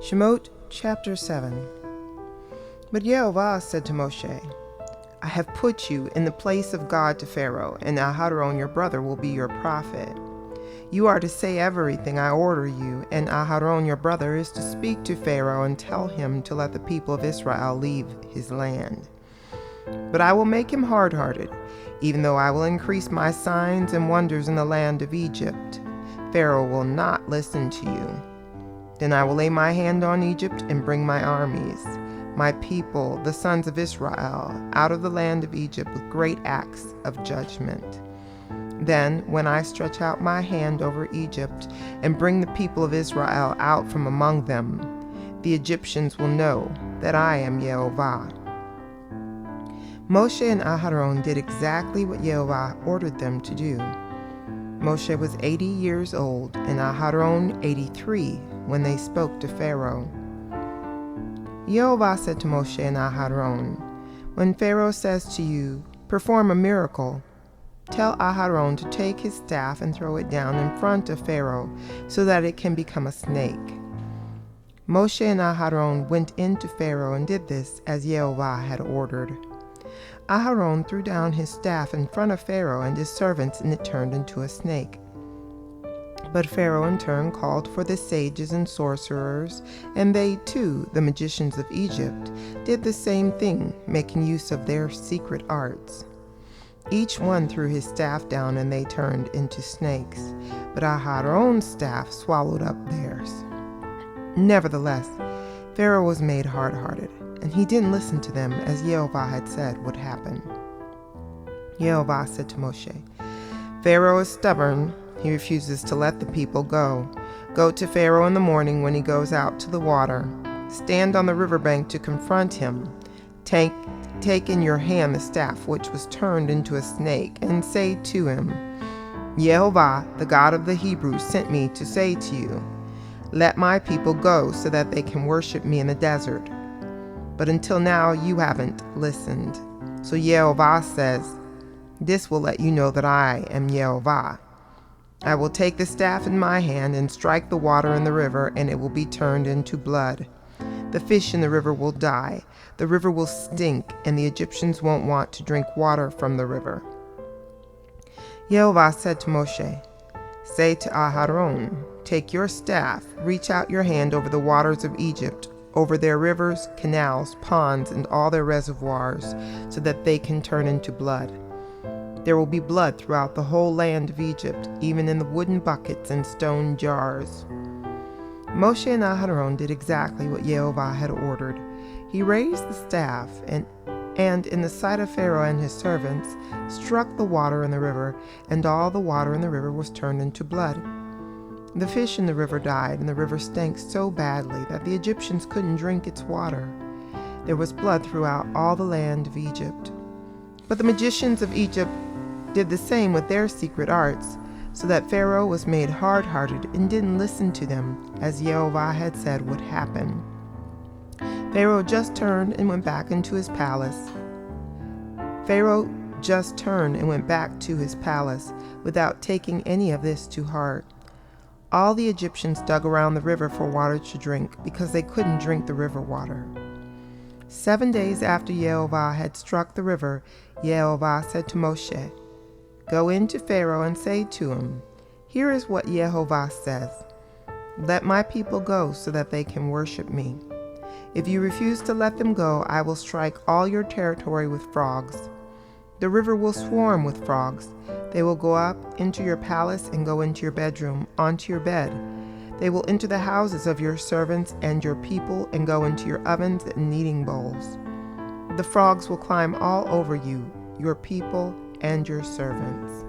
Shemot chapter 7. But Yehovah said to Moshe, I have put you in the place of God to Pharaoh, and Aharon your brother will be your prophet. You are to say everything I order you, and Aharon your brother is to speak to Pharaoh and tell him to let the people of Israel leave his land. But I will make him hard-hearted, even though I will increase my signs and wonders in the land of Egypt. Pharaoh will not listen to you. Then I will lay my hand on Egypt and bring my armies, my people, the sons of Israel, out of the land of Egypt with great acts of judgment. Then, when I stretch out my hand over Egypt and bring the people of Israel out from among them, the Egyptians will know that I am Yehovah. Moshe and Aharon did exactly what Yehovah ordered them to do. Moshe was 80 years old and Aharon 83 when they spoke to Pharaoh. Yehovah said to Moshe and Aharon, when Pharaoh says to you, perform a miracle, tell Aharon to take his staff and throw it down in front of Pharaoh so that it can become a snake. Moshe and Aharon went into Pharaoh and did this as Yehovah had ordered. Aharon threw down his staff in front of Pharaoh and his servants, and it turned into a snake. But Pharaoh in turn called for the sages and sorcerers, and they too, the magicians of Egypt, did the same thing, making use of their secret arts. Each one threw his staff down, and they turned into snakes, but Aharon's staff swallowed up theirs. Nevertheless, Pharaoh was made hard-hearted, and he didn't listen to them as Yehovah had said would happen. Yehovah said to Moshe, Pharaoh is stubborn. He refuses to let the people go. Go to Pharaoh in the morning when he goes out to the water. Stand on the riverbank to confront him. Take in your hand the staff which was turned into a snake, and say to him, Yehovah, the God of the Hebrews, sent me to say to you, let my people go so that they can worship me in the desert. But until now you haven't listened. So Yehovah says, this will let you know that I am Yehovah. I will take the staff in my hand and strike the water in the river, and it will be turned into blood. The fish in the river will die, the river will stink, and the Egyptians won't want to drink water from the river. Yehovah said to Moshe, say to Aharon, take your staff, reach out your hand over the waters of Egypt, over their rivers, canals, ponds, and all their reservoirs, so that they can turn into blood. There will be blood throughout the whole land of Egypt, even in the wooden buckets and stone jars. Moshe and Aharon did exactly what Yehovah had ordered. He raised the staff and in the sight of Pharaoh and his servants, struck the water in the river, and all the water in the river was turned into blood. The fish in the river died, and the river stank so badly that the Egyptians couldn't drink its water. There was blood throughout all the land of Egypt. But the magicians of Egypt did the same with their secret arts, so that Pharaoh was made hard-hearted and didn't listen to them, as Yehovah had said would happen. Pharaoh just turned and went back to his palace without taking any of this to heart. All the Egyptians dug around the river for water to drink, because they couldn't drink the river water. 7 days after Yehovah had struck the river, Yehovah said to Moshe, go in to Pharaoh and say to him, here is what Yehovah says, let my people go so that they can worship me. If you refuse to let them go, I will strike all your territory with frogs. The river will swarm with frogs. They will go up into your palace and go into your bedroom, onto your bed. They will enter the houses of your servants and your people and go into your ovens and kneading bowls. The frogs will climb all over you, your people, and your servants.